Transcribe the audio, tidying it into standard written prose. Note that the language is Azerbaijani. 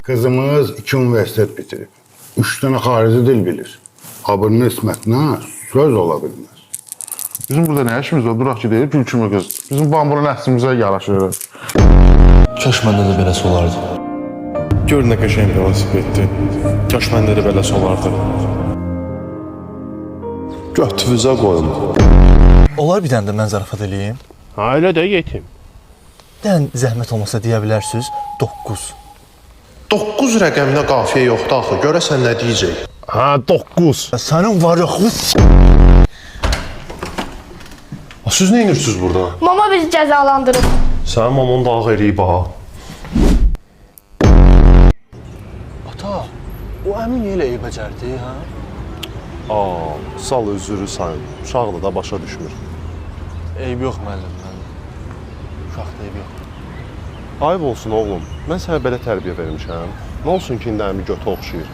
Kızımız 2 üniversitet bitirib. 3 dənə xarici dil bilir. Abırın ismətinə söz ola bilməz. Bizim burada nə işimiz var? Duraq ki deyir, gülçümü qız. Bizim bambura nəslimizə yaraşır. Kaş məndə də beləsi olardı. Gör nə qəşəng velosipeddir. Kaş məndə də beləsi olardı. Götünüzə qoyun. Olar bir dənə də mən zarafat eləyim. Ha, elə də yetim. Dən zəhmət olmasa deyə bilərsiniz 9. 9 rəqəminə qafiyə yoxdur axı. Görəsən nə deyəcək? Ha, 9. Sənin var yoxlu Siz nə edirsiniz burada? Mama bizi cəzalandırıb. Sənin maman dağ eləyib ha. Ata, o əmin elə iyi bəcərdi, hə? Sal özürü sən. Uşaqla da başa düşmür. Eyb yox müəllim, mən. Uşaqda eyb yox. Ayıb olsun oğlum. Mən sənə belə tərbiyə vermişəm. Nə olsun ki, indi əmi götü oxşayır.